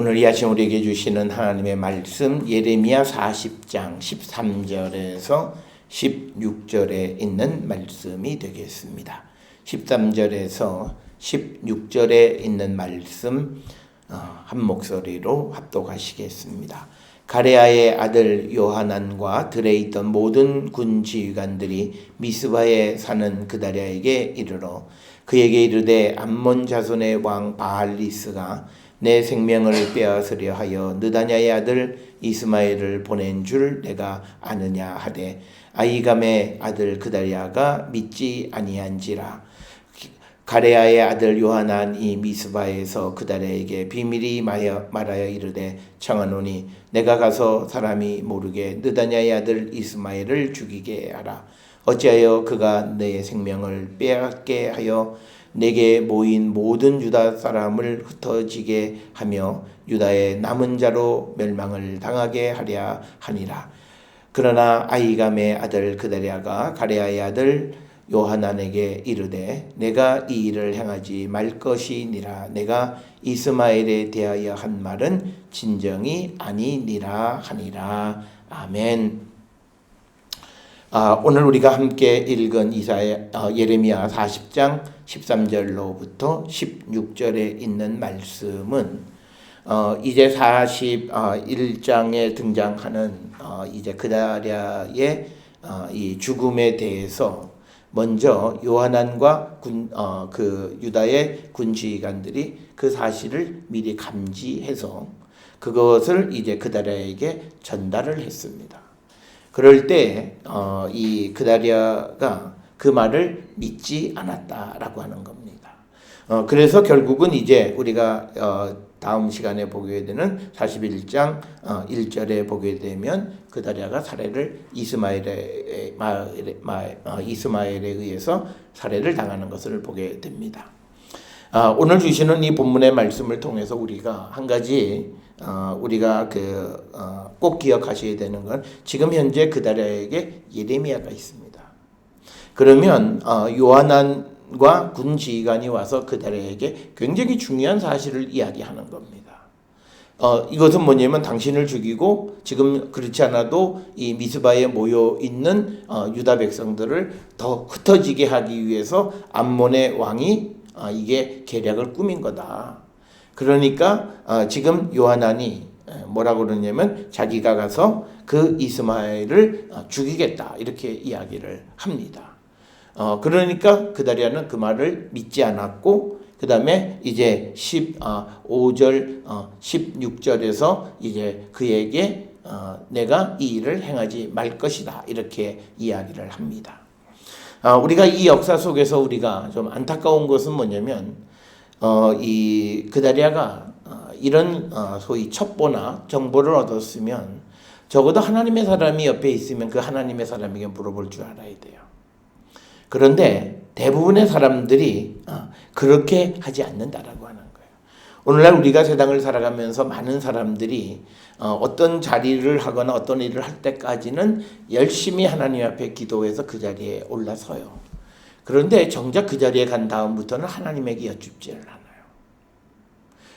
오늘 이 아침 우리에게 주시는 하나님의 말씀 예레미야 40장 13절에서 16절에 있는 말씀이 되겠습니다. 13절에서 16절에 있는 말씀 한 목소리로 합독하시겠습니다. 가레아의 아들 요하난과 들에 있던 모든 군 지휘관들이 미스바에 사는 그다랴에게 이르러 그에게 이르되 암몬 자손의 왕 바알리스가 내 생명을 빼앗으려 하여 느다냐의 아들 이스마엘을 보낸 줄 내가 아느냐 하되 아히감의 아들 그다랴가 믿지 아니한지라. 가레아의 아들 요하난이 미스바에서 그다랴에게 비밀이 말하여 이르되 청하노니 내가 가서 사람이 모르게 느다냐의 아들 이스마엘을 죽이게 하라. 어찌하여 그가 내 생명을 빼앗게 하여 내게 모인 모든 유다 사람을 흩어지게 하며 유다의 남은 자로 멸망을 당하게 하랴 하니라. 그러나 아히감의 아들 그다랴가 가레아의 아들 요하난에게 이르되 내가 이 일을 행하지 말 것이니라. 내가 이스마엘에 대하여 한 말은 진정이 아니니라 하니라. 아멘. 오늘 우리가 함께 읽은 예레미야 40장 13절로부터 16절에 있는 말씀은 이제 41장에 등장하는 이제 그다랴의 이 죽음에 대해서 먼저 요하난과 그 유다의 군지휘관들이 그 사실을 미리 감지해서 그것을 이제 그다랴에게 전달을 했습니다. 그럴 때 이 그다랴가 그 말을 믿지 않았다라고 하는 겁니다. 그래서 결국은 이제 우리가 다음 시간에 보게 되는 41장 1절에 보게 되면 그다랴가 살해를 이스마엘에 의해서 살해를 당하는 것을 보게 됩니다. 오늘 주시는 이 본문의 말씀을 통해서 우리가 한 가지 우리가 꼭 기억하셔야 되는 건 지금 현재 그다랴에게 예레미야가 있습니다. 그러면 요하난과 군 지휘관이 와서 그다랴에게 굉장히 중요한 사실을 이야기하는 겁니다. 이것은 뭐냐면 당신을 죽이고 지금 그렇지 않아도 이 미스바에 모여 있는 유다 백성들을 더 흩어지게 하기 위해서 암몬의 왕이 이게 계략을 꾸민 거다. 그러니까 지금 요하난이 뭐라고 그러냐면 자기가 가서 그 이스마엘을 죽이겠다 이렇게 이야기를 합니다. 그러니까 그다랴는 그 말을 믿지 않았고 그 다음에 이제 15절 16절에서 이제 그에게 내가 이 일을 행하지 말 것이다 이렇게 이야기를 합니다. 우리가 이 역사 속에서 우리가 좀 안타까운 것은 뭐냐면 이 그다랴가 이런 소위 첩보나 정보를 얻었으면 적어도 하나님의 사람이 옆에 있으면 그 하나님의 사람에게 물어볼 줄 알아야 돼요. 그런데 대부분의 사람들이 그렇게 하지 않는다라고 하는 거예요. 오늘날 우리가 세상을 살아가면서 많은 사람들이 어떤 자리를 하거나 어떤 일을 할 때까지는 열심히 하나님 앞에 기도해서 그 자리에 올라서요. 그런데 정작 그 자리에 간 다음부터는 하나님에게 여쭙지를 않아요.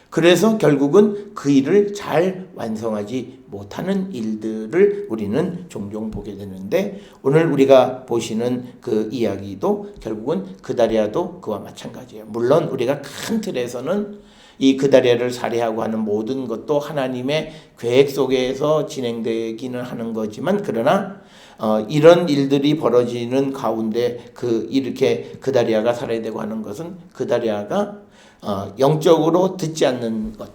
그래서 결국은 그 일을 잘 완성하지 못하는 일들을 우리는 종종 보게 되는데 오늘 우리가 보시는 그 이야기도 결국은 그다랴도 그와 마찬가지예요. 물론 우리가 큰 틀에서는 이 그다랴를 살해하고 하는 모든 것도 하나님의 계획 속에서 진행되기는 하는 거지만 그러나 이런 일들이 벌어지는 가운데 이렇게 그다랴가 살해되고 하는 것은 그다랴가 영적으로 듣지 않는 것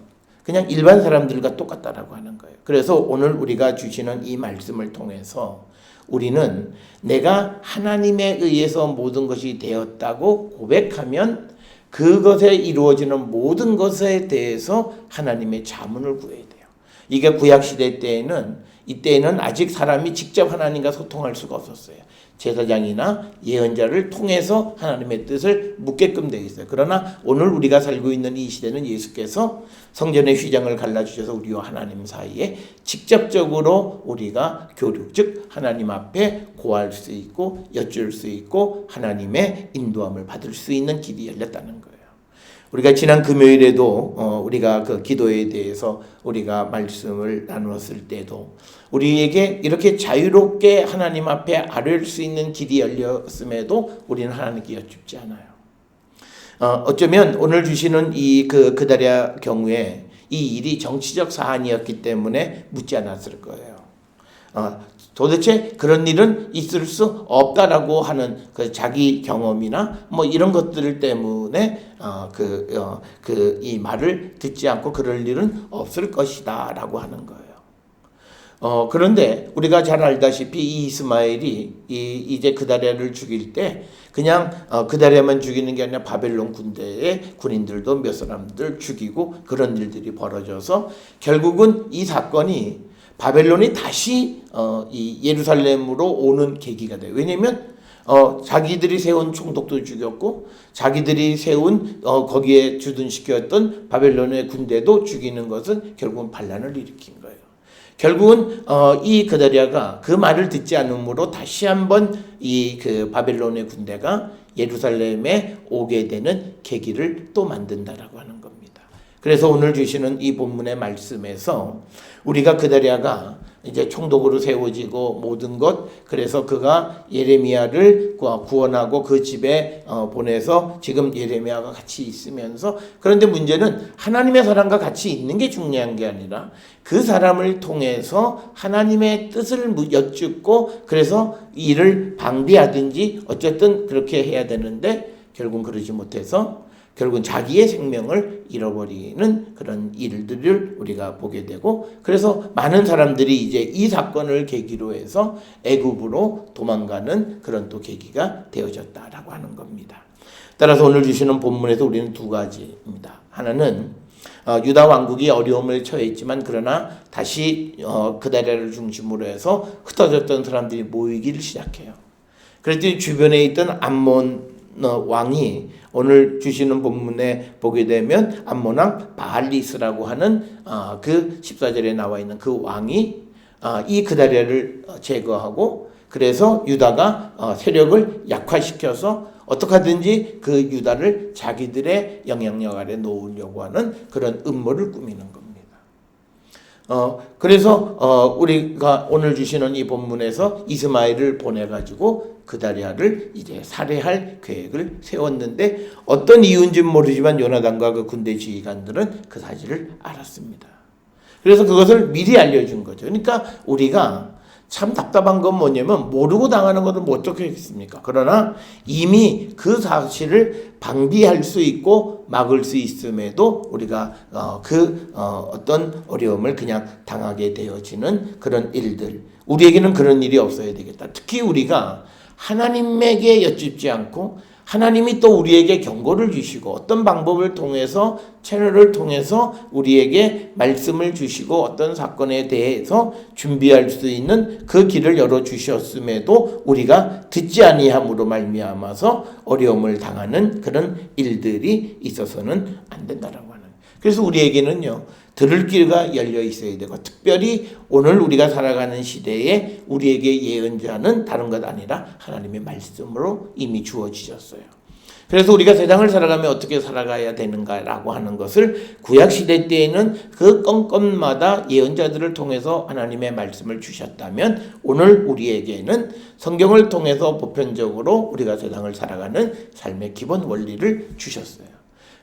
그냥 일반 사람들과 똑같다라고 하는 거예요. 그래서 오늘 우리가 주시는 이 말씀을 통해서 우리는 내가 하나님에 의해서 모든 것이 되었다고 고백하면 그것에 이루어지는 모든 것에 대해서 하나님의 자문을 구해야 돼요. 이게 구약시대 때에는 이때에는 아직 사람이 직접 하나님과 소통할 수가 없었어요. 제사장이나 예언자를 통해서 하나님의 뜻을 묻게끔 되어 있어요. 그러나 오늘 우리가 살고 있는 이 시대는 예수께서 성전의 휘장을 갈라주셔서 우리와 하나님 사이에 직접적으로 우리가 교류, 즉 하나님 앞에 고할 수 있고 여쭐 수 있고 하나님의 인도함을 받을 수 있는 길이 열렸다는 거예요. 우리가 지난 금요일에도 우리가 그 기도에 대해서 우리가 말씀을 나누었을 때도 우리에게 이렇게 자유롭게 하나님 앞에 아뢰일 수 있는 길이 열렸음에도 우리는 하나님께 여쭙지 않아요. 어쩌면 오늘 주시는 이 그다랴 경우에 이 일이 정치적 사안이었기 때문에 묻지 않았을 거예요. 도대체 그런 일은 있을 수 없다라고 하는 그 자기 경험이나 뭐 이런 것들 때문에 이 말을 듣지 않고 그럴 일은 없을 것이다라고 하는 거예요. 그런데 우리가 잘 알다시피 이 이스마엘이 이제 그다랴를 죽일 때 그냥 그다랴만 죽이는 게 아니라 바벨론 군대의 군인들도 몇 사람들 죽이고 그런 일들이 벌어져서 결국은 이 사건이 바벨론이 다시 이 예루살렘으로 오는 계기가 돼요. 왜냐하면 자기들이 세운 총독도 죽였고 자기들이 세운 거기에 주둔시켰던 바벨론의 군대도 죽이는 것은 결국은 반란을 일으킨 거예요. 결국은 이 그다랴가 그 말을 듣지 않으므로 다시 한번 이 그 바벨론의 군대가 예루살렘에 오게 되는 계기를 또 만든다라고 하는 겁니다. 그래서 오늘 주시는 이 본문의 말씀에서 우리가 그다랴가 이제 총독으로 세워지고 모든 것, 그래서 그가 예레미야를 구원하고 그 집에 보내서 지금 예레미야가 같이 있으면서, 그런데 문제는 하나님의 사람과 같이 있는 게 중요한 게 아니라 그 사람을 통해서 하나님의 뜻을 여쭙고 그래서 일을 방비하든지 어쨌든 그렇게 해야 되는데 결국은 그러지 못해서 결국은 자기의 생명을 잃어버리는 그런 일들을 우리가 보게 되고, 그래서 많은 사람들이 이제 이 사건을 계기로 해서 애굽으로 도망가는 그런 또 계기가 되어졌다라고 하는 겁니다. 따라서 오늘 주시는 본문에서 우리는 두 가지입니다. 하나는 유다 왕국이 어려움을 처했지만 그러나 다시 그다랴를 중심으로 해서 흩어졌던 사람들이 모이기를 시작해요. 그랬더니 주변에 있던 암몬 왕이 오늘 주시는 본문에 보게 되면 암몬 왕 바알리스라고 하는 그 14절에 나와 있는 그 왕이 이 그다랴를 제거하고 그래서 유다가 세력을 약화시켜서 어떻게 하든지 그 유다를 자기들의 영향력 아래 놓으려고 하는 그런 음모를 꾸미는 겁니다. 그래서 우리가 오늘 주시는 이 본문에서 이스마엘을 보내가지고 그다랴를 이제 살해할 계획을 세웠는데 어떤 이유인지는 모르지만 요나단과 그 군대 지휘관들은 그 사실을 알았습니다. 그래서 그것을 미리 알려준 거죠. 그러니까 우리가 참 답답한 건 뭐냐면 모르고 당하는 것은 뭐 어떻게 했습니까? 그러나 이미 그 사실을 방비할 수 있고 막을 수 있음에도 우리가 어떤 어려움을 그냥 당하게 되어지는 그런 일들, 우리에게는 그런 일이 없어야 되겠다. 특히 우리가 하나님에게 여쭙지 않고 하나님이 또 우리에게 경고를 주시고 어떤 방법을 통해서 채널을 통해서 우리에게 말씀을 주시고 어떤 사건에 대해서 준비할 수 있는 그 길을 열어주셨음에도 우리가 듣지 아니함으로 말미암아서 어려움을 당하는 그런 일들이 있어서는 안 된다라고 하는. 그래서 우리에게는요 들을 길가 열려 있어야 되고, 특별히 오늘 우리가 살아가는 시대에 우리에게 예언자는 다른 것 아니라 하나님의 말씀으로 이미 주어지셨어요. 그래서 우리가 세상을 살아가면 어떻게 살아가야 되는가라고 하는 것을 구약시대 때에는 그 건건마다 예언자들을 통해서 하나님의 말씀을 주셨다면 오늘 우리에게는 성경을 통해서 보편적으로 우리가 세상을 살아가는 삶의 기본 원리를 주셨어요.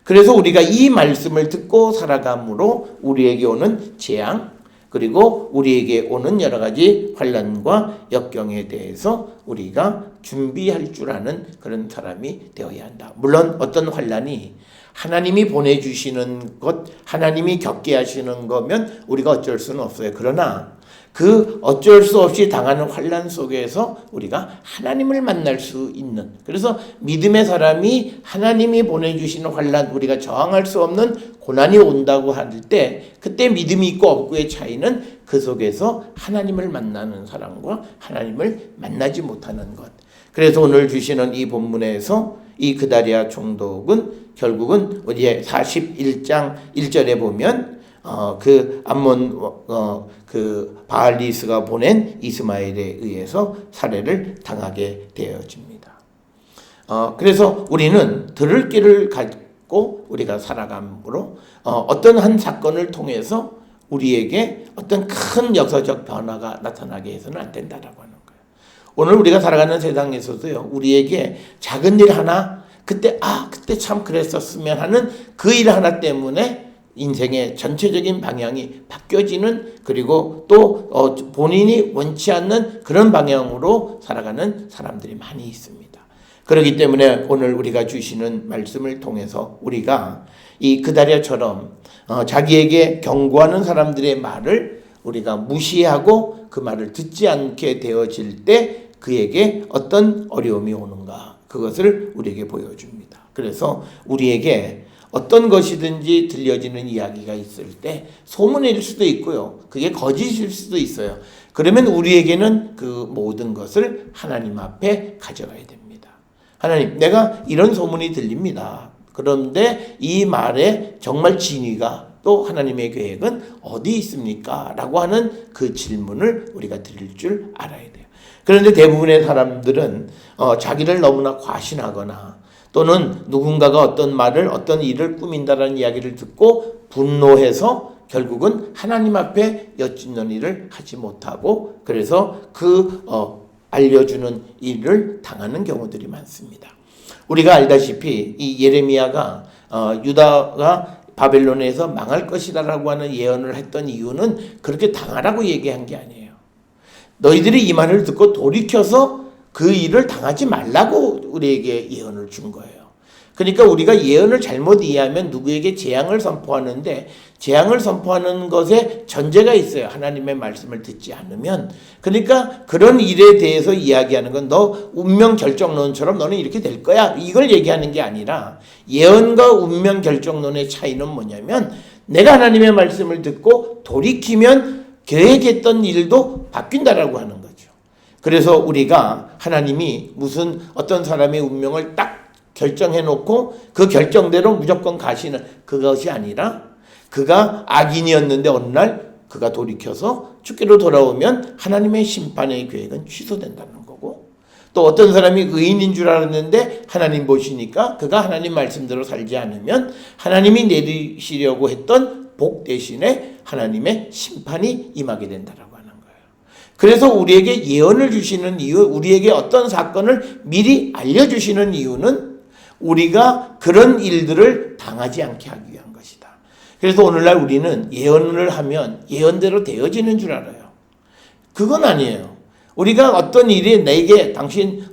그래서 우리가 이 말씀을 듣고 살아감으로 우리에게 오는 재앙 그리고 우리에게 오는 여러 가지 환난과 역경에 대해서 우리가 준비할 줄 아는 그런 사람이 되어야 한다. 물론 어떤 환난이 하나님이 보내주시는 것, 하나님이 겪게 하시는 거면 우리가 어쩔 수는 없어요. 그러나 그 어쩔 수 없이 당하는 환난 속에서 우리가 하나님을 만날 수 있는, 그래서 믿음의 사람이 하나님이 보내주시는 환난, 우리가 저항할 수 없는 고난이 온다고 할 때 그때 믿음이 있고 없고의 차이는 그 속에서 하나님을 만나는 사람과 하나님을 만나지 못하는 것. 그래서 오늘 주시는 이 본문에서 이 그다랴 총독은 결국은 어디에 41장 1절에 보면 그 암몬 그 바알리스가 보낸 이스마엘에 의해서 살해를 당하게 되어집니다. 그래서 우리는 들을 길을 갖고 갖고 우리가 살아감으로 어떤 한 사건을 통해서 우리에게 어떤 큰 역사적 변화가 나타나게 해서는 안 된다라고 하는 거예요. 오늘 우리가 살아가는 세상에서도요, 우리에게 작은 일 하나, 그때 참 그랬었으면 하는 그 일 하나 때문에 인생의 전체적인 방향이 바뀌어지는, 그리고 또 본인이 원치 않는 그런 방향으로 살아가는 사람들이 많이 있습니다. 그렇기 때문에 오늘 우리가 주시는 말씀을 통해서 우리가 이 그다리아처럼 자기에게 경고하는 사람들의 말을 우리가 무시하고 그 말을 듣지 않게 되어질 때 그에게 어떤 어려움이 오는가, 그것을 우리에게 보여줍니다. 그래서 우리에게 어떤 것이든지 들려지는 이야기가 있을 때 소문일 수도 있고요, 그게 거짓일 수도 있어요. 그러면 우리에게는 그 모든 것을 하나님 앞에 가져가야 됩니다. 하나님, 내가 이런 소문이 들립니다. 그런데 이 말에 정말 진위가, 또 하나님의 계획은 어디 있습니까? 라고 하는 그 질문을 우리가 드릴 줄 알아야 돼요. 그런데 대부분의 사람들은 자기를 너무나 과신하거나 또는 누군가가 어떤 말을, 어떤 일을 꾸민다라는 이야기를 듣고 분노해서 결국은 하나님 앞에 여쭙는 일을 하지 못하고, 그래서 알려주는 일을 당하는 경우들이 많습니다. 우리가 알다시피 이 예레미야가 유다가 바벨론에서 망할 것이다라고 하는 예언을 했던 이유는 그렇게 당하라고 얘기한 게 아니에요. 너희들이 이 말을 듣고 돌이켜서 그 일을 당하지 말라고 우리에게 예언을 준 거예요. 그러니까 우리가 예언을 잘못 이해하면 누구에게 재앙을 선포하는데, 재앙을 선포하는 것에 전제가 있어요. 하나님의 말씀을 듣지 않으면. 그러니까 그런 일에 대해서 이야기하는 건 너 운명 결정론처럼 너는 이렇게 될 거야, 이걸 얘기하는 게 아니라, 예언과 운명 결정론의 차이는 뭐냐면, 내가 하나님의 말씀을 듣고 돌이키면 계획했던 일도 바뀐다라고 하는 거죠. 그래서 우리가 하나님이 무슨 어떤 사람의 운명을 딱 결정해놓고 그 결정대로 무조건 가시는 그것이 아니라, 그가 악인이었는데 어느 날 그가 돌이켜서 죽기로 돌아오면 하나님의 심판의 계획은 취소된다는 거고, 또 어떤 사람이 의인인 줄 알았는데 하나님 보시니까 그가 하나님 말씀대로 살지 않으면 하나님이 내리시려고 했던 복 대신에 하나님의 심판이 임하게 된다라고 하는 거예요. 그래서 우리에게 예언을 주시는 이유, 우리에게 어떤 사건을 미리 알려주시는 이유는 우리가 그런 일들을 당하지 않게 하기 위한 것이다. 그래서 오늘날 우리는 예언을 하면 예언대로 되어지는 줄 알아요. 그건 아니에요. 우리가 어떤 일이 내게 당신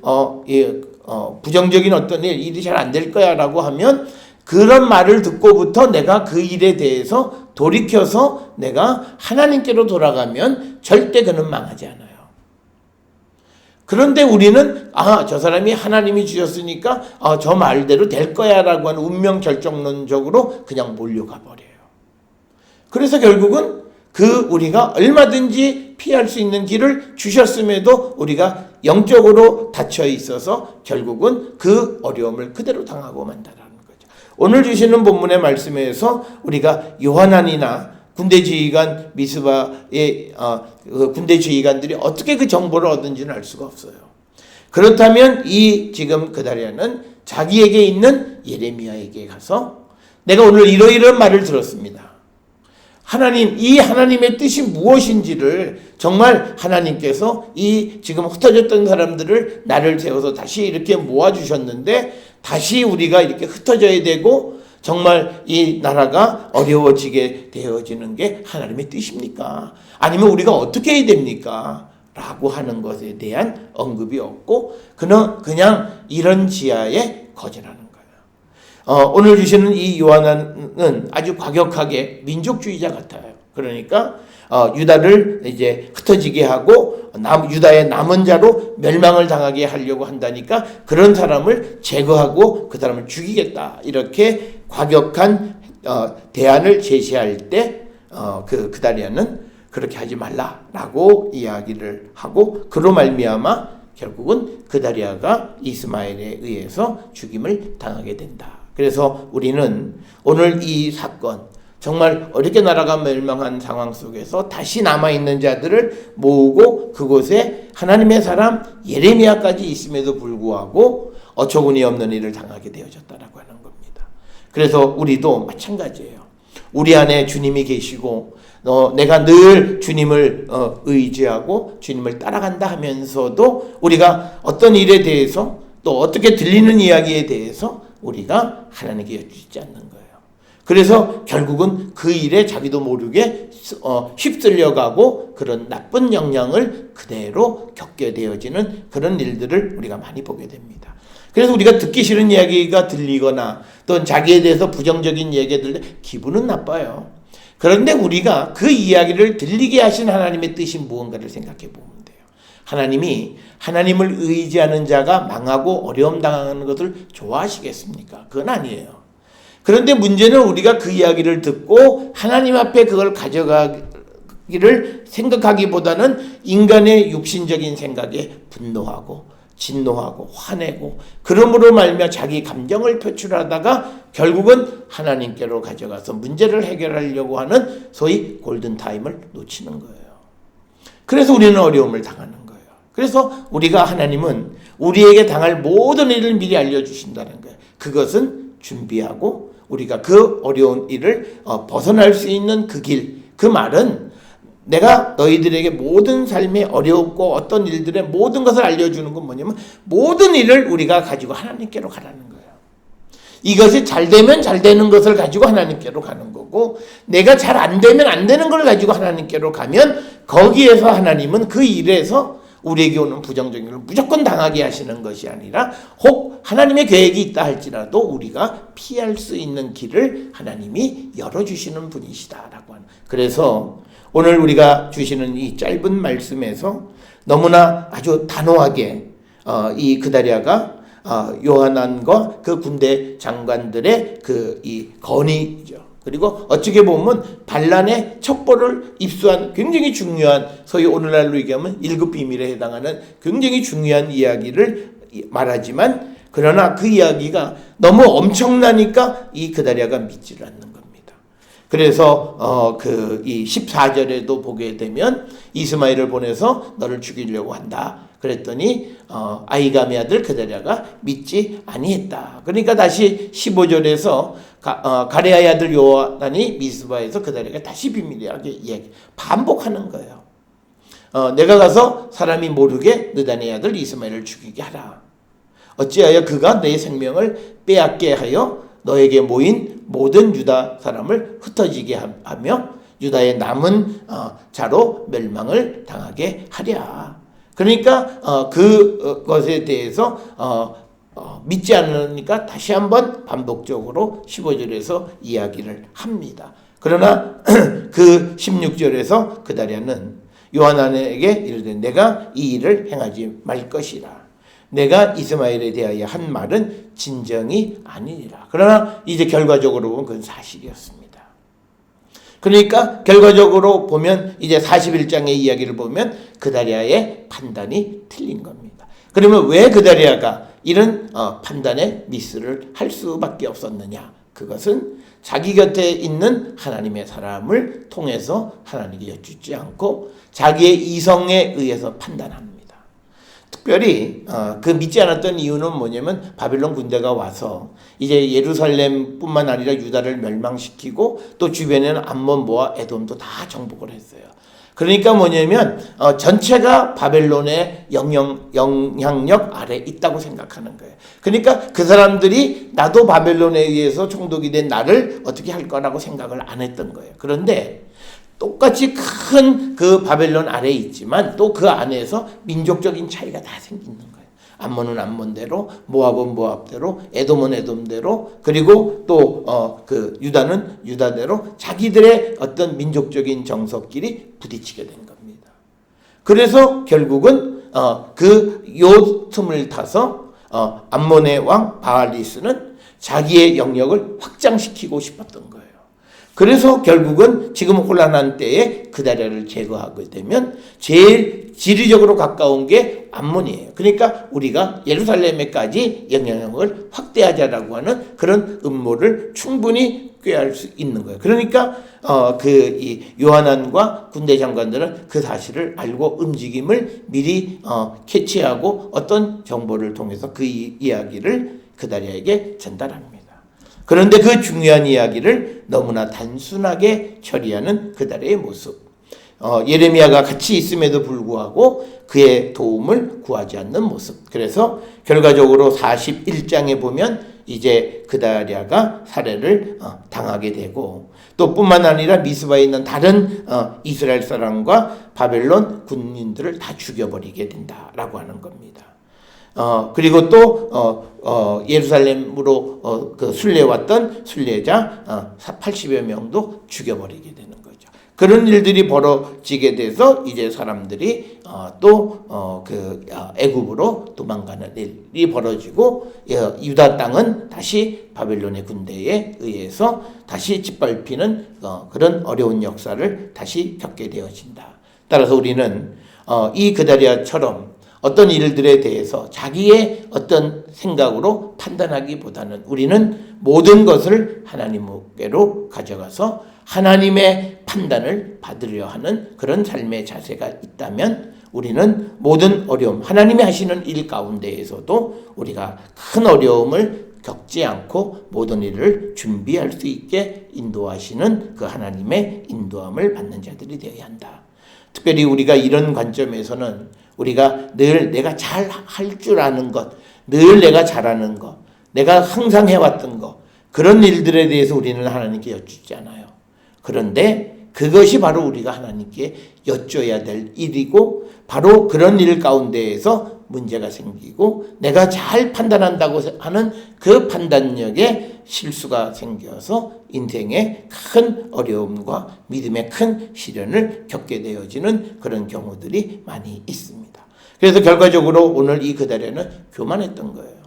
부정적인 어떤 일이 잘 안 될 거야 라고 하면, 그런 말을 듣고부터 내가 그 일에 대해서 돌이켜서 내가 하나님께로 돌아가면 절대 그는 망하지 않아요. 그런데 우리는 저 사람이 하나님이 주셨으니까 저 말대로 될 거야 라고 하는 운명 결정론적으로 그냥 몰려가 버려요. 그래서 결국은 우리가 얼마든지 피할 수 있는 길을 주셨음에도 우리가 영적으로 닫혀 있어서 결국은 그 어려움을 그대로 당하고 만다라는 거죠. 오늘 주시는 본문의 말씀에서 우리가 요하난이나 군대 지휘관 미스바의 군대 지휘관들이 어떻게 그 정보를 얻은지는 알 수가 없어요. 그렇다면 이 지금 그다리아는 자기에게 있는 예레미야에게 가서 내가 오늘 이러이러한 말을 들었습니다. 하나님, 이 하나님의 뜻이 무엇인지를 정말 하나님께서 이 지금 흩어졌던 사람들을 나를 세워서 다시 이렇게 모아주셨는데 다시 우리가 이렇게 흩어져야 되고 정말 이 나라가 어려워지게 되어지는 게 하나님의 뜻입니까? 아니면 우리가 어떻게 해야 됩니까? 라고 하는 것에 대한 언급이 없고 그냥 이런 지하에 거절하는 거예요. 오늘 주시는 이 요한은 아주 과격하게 민족주의자 같아요. 그러니까 유다를 이제 흩어지게 하고 유다의 남은 자로 멸망을 당하게 하려고 한다니까 그런 사람을 제거하고 그 사람을 죽이겠다, 이렇게 과격한 대안을 제시할 때 그다리아는 그렇게 하지 말라라고 이야기를 하고, 그로 말미암아 결국은 그다리아가 이스마엘에 의해서 죽임을 당하게 된다. 그래서 우리는 오늘 이 사건, 정말 어렵게 나라가 멸망한 상황 속에서 다시 남아있는 자들을 모으고 그곳에 하나님의 사람 예레미야까지 있음에도 불구하고 어처구니 없는 일을 당하게 되어졌다라고 하는 겁니다. 그래서 우리도 마찬가지예요. 우리 안에 주님이 계시고 내가 늘 주님을 의지하고 주님을 따라간다 하면서도 우리가 어떤 일에 대해서 또 어떻게 들리는 이야기에 대해서 우리가 하나님께 여쭈지 않는 거예요. 그래서 결국은 그 일에 자기도 모르게 휩쓸려가고 그런 나쁜 영향을 그대로 겪게 되어지는 그런 일들을 우리가 많이 보게 됩니다. 그래서 우리가 듣기 싫은 이야기가 들리거나 또 자기에 대해서 부정적인 이야기가 들려 기분은 나빠요. 그런데 우리가 그 이야기를 들리게 하신 하나님의 뜻이 무언가를 생각해 보면 돼요. 하나님이 하나님을 의지하는 자가 망하고 어려움 당하는 것을 좋아하시겠습니까? 그건 아니에요. 그런데 문제는 우리가 그 이야기를 듣고 하나님 앞에 그걸 가져가기를 생각하기보다는 인간의 육신적인 생각에 분노하고 진노하고 화내고 그러므로 말미암아 자기 감정을 표출하다가 결국은 하나님께로 가져가서 문제를 해결하려고 하는 소위 골든타임을 놓치는 거예요. 그래서 우리는 어려움을 당하는 거예요. 그래서 우리가 하나님은 우리에게 당할 모든 일을 미리 알려주신다는 거예요. 그것은 준비하고 우리가 그 어려운 일을 벗어날 수 있는 그 길, 그 말은 내가 너희들에게 모든 삶에 어렵고 어떤 일들의 모든 것을 알려주는 건 뭐냐면 모든 일을 우리가 가지고 하나님께로 가라는 거예요. 이것이 잘 되면 잘 되는 것을 가지고 하나님께로 가는 거고 내가 잘 안 되면 안 되는 걸 가지고 하나님께로 가면 거기에서 하나님은 그 일에서 우리에게 오는 부정적인 걸 무조건 당하게 하시는 것이 아니라 혹 하나님의 계획이 있다 할지라도 우리가 피할 수 있는 길을 하나님이 열어주시는 분이시다라고 하는. 그래서 오늘 우리가 주시는 이 짧은 말씀에서 너무나 아주 단호하게 이 그다리아가 요하난과 그 군대 장관들의 그 이 건의죠. 그리고 어떻게 보면 반란의 첩보를 입수한 굉장히 중요한 소위 오늘날로 얘기하면 1급 비밀에 해당하는 굉장히 중요한 이야기를 말하지만 그러나 그 이야기가 너무 엄청나니까 이 그다리아가 믿지를 않는 겁니다. 그래서 이 14절에도 보게 되면 이스마엘을 보내서 너를 죽이려고 한다. 그랬더니 아이감의 아들 그다리아가 믿지 아니했다. 그러니까 다시 15절에서 가레아의 아들 요한이 미스바에서 그다리아가 다시 비밀하게 이야기 반복하는 거예요. 내가 가서 사람이 모르게 느단의 아들 이스마엘을 죽이게 하라. 어찌하여 그가 내 생명을 빼앗게 하여 너에게 모인 모든 유다 사람을 흩어지게 하며 유다의 남은 자로 멸망을 당하게 하랴. 그러니까 그것에 대해서 믿지 않으니까 다시 한번 반복적으로 15절에서 이야기를 합니다. 그러나 그 16절에서 그다리아는 요하난에게 이르되 내가 이 일을 행하지 말 것이라. 내가 이스마엘에 대하여 한 말은 진정이 아니니라. 그러나 이제 결과적으로 보면 그건 사실이었습니다. 그러니까 결과적으로 보면 이제 41장의 이야기를 보면 그다리아의 판단이 틀린 겁니다. 그러면 왜 그다리아가 이런 판단에 미스를 할 수밖에 없었느냐? 그것은 자기 곁에 있는 하나님의 사람을 통해서 하나님께 여쭙지 않고 자기의 이성에 의해서 판단합니다. 특별히 그 믿지 않았던 이유는 뭐냐면 바빌론 군대가 와서 이제 예루살렘뿐만 아니라 유다를 멸망시키고 또 주변에는 암몬, 모압, 에돔도 다 정복을 했어요. 그러니까 뭐냐면 전체가 바벨론의 영향력 아래 있다고 생각하는 거예요. 그러니까 그 사람들이 나도 바벨론에 의해서 총독이 된 나를 어떻게 할 거라고 생각을 안 했던 거예요. 그런데 똑같이 큰 그 바벨론 아래에 있지만 또 그 안에서 민족적인 차이가 다 생기는 거예요. 암몬은 암몬대로, 모압은 모압대로, 에돔은 에돔대로, 그리고 또 그 유다는 유다대로 자기들의 어떤 민족적인 정석끼리 부딪히게 된 겁니다. 그래서 결국은 요 틈을 타서 암몬의 왕 바알리스는 자기의 영역을 확장시키고 싶었던 거예요. 그래서 결국은 지금 혼란한 때에 그다리아를 제거하게 되면 제일 지리적으로 가까운 게 암몬이에요. 그러니까 우리가 예루살렘에까지 영향력을 확대하자라고 하는 그런 음모를 충분히 꾀할 수 있는 거예요. 그러니까 이 요하난과 군대 장관들은 그 사실을 알고 움직임을 미리 캐치하고 어떤 정보를 통해서 그 이야기를 그다리아에게 전달합니다. 그런데 그 중요한 이야기를 너무나 단순하게 처리하는 그달의 모습. 예레미야가 같이 있음에도 불구하고 그의 도움을 구하지 않는 모습. 그래서 결과적으로 41장에 보면 이제 그다랴가 살해를 당하게 되고, 또 뿐만 아니라 미스바에 있는 다른 이스라엘 사람과 바벨론 군인들을 다 죽여버리게 된다라고 하는 겁니다. 그리고 또 예루살렘으로 그 순례왔던 순례자 80여 명도 죽여버리게 되는 거죠. 그런 일들이 벌어지게 돼서 이제 사람들이 또 애굽으로 도망가는 일이 벌어지고, 유다 땅은 다시 바벨론의 군대에 의해서 다시 짓밟히는 그런 어려운 역사를 다시 겪게 되어진다. 따라서 우리는 이 그다랴처럼 어떤 일들에 대해서 자기의 어떤 생각으로 판단하기보다는 우리는 모든 것을 하나님께로 가져가서 하나님의 판단을 받으려 하는 그런 삶의 자세가 있다면, 우리는 모든 어려움, 하나님이 하시는 일 가운데에서도 우리가 큰 어려움을 겪지 않고 모든 일을 준비할 수 있게 인도하시는 그 하나님의 인도함을 받는 자들이 되어야 한다. 특별히 우리가 이런 관점에서는 우리가 늘 내가 잘 할 줄 아는 것, 늘 내가 잘하는 것, 내가 항상 해왔던 것, 그런 일들에 대해서 우리는 하나님께 여쭙지 않아요. 그런데 그것이 바로 우리가 하나님께 여쭤야 될 일이고, 바로 그런 일 가운데에서 문제가 생기고 내가 잘 판단한다고 하는 그 판단력에 실수가 생겨서 인생에 큰 어려움과 믿음의 큰 시련을 겪게 되어지는 그런 경우들이 많이 있습니다. 그래서 결과적으로 오늘 이 그다랴는 교만했던 거예요.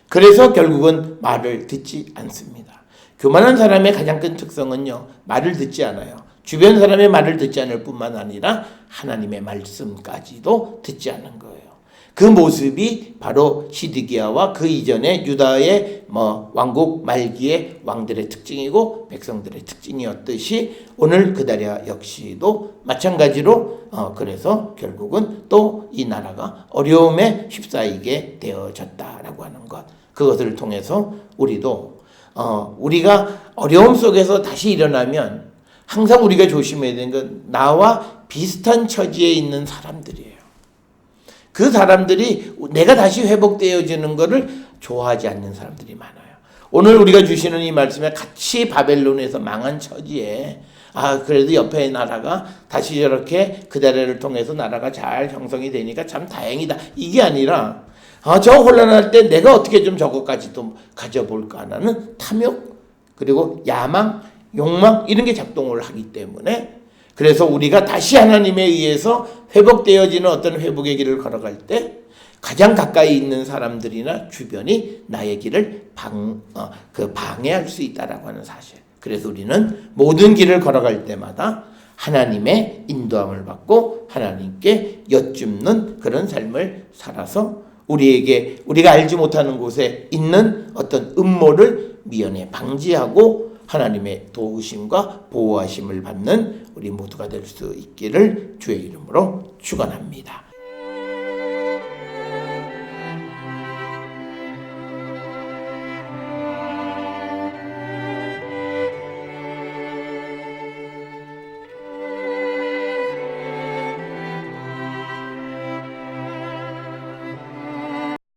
그래서 결국은 말을 듣지 않습니다. 교만한 사람의 가장 큰 특성은요, 말을 듣지 않아요. 주변 사람의 말을 듣지 않을 뿐만 아니라 하나님의 말씀까지도 듣지 않는 거예요. 그 모습이 바로 시드기야와 그 이전에 유다의 왕국 말기의 왕들의 특징이고 백성들의 특징이었듯이, 오늘 그다랴 역시도 마찬가지로 그래서 결국은 또 이 나라가 어려움에 휩싸이게 되어졌다라고 하는 것, 그것을 통해서 우리도 우리가 어려움 속에서 다시 일어나면 항상 우리가 조심해야 되는 건 나와 비슷한 처지에 있는 사람들이에요. 그 사람들이 내가 다시 회복되어지는 것을 좋아하지 않는 사람들이 많아요. 오늘 우리가 주시는 이 말씀에 같이 바벨론에서 망한 처지에 그래도 옆에 나라가 다시 저렇게 그다랴를 통해서 나라가 잘 형성이 되니까 참 다행이다, 이게 아니라 저 혼란할 때 내가 어떻게 좀 저것까지 또 가져볼까 하는 탐욕, 그리고 야망, 욕망, 이런 게 작동을 하기 때문에, 그래서 우리가 다시 하나님에 의해서 회복되어지는 어떤 회복의 길을 걸어갈 때 가장 가까이 있는 사람들이나 주변이 나의 길을 방해할 수 있다라고 하는 사실. 그래서 우리는 모든 길을 걸어갈 때마다 하나님의 인도함을 받고 하나님께 여쭙는 그런 삶을 살아서 우리가 알지 못하는 곳에 있는 어떤 음모를 미연에 방지하고 하나님의 도우심과 보호하심을 받는 우리 모두가 될 수 있기를 주의 이름으로 축원합니다.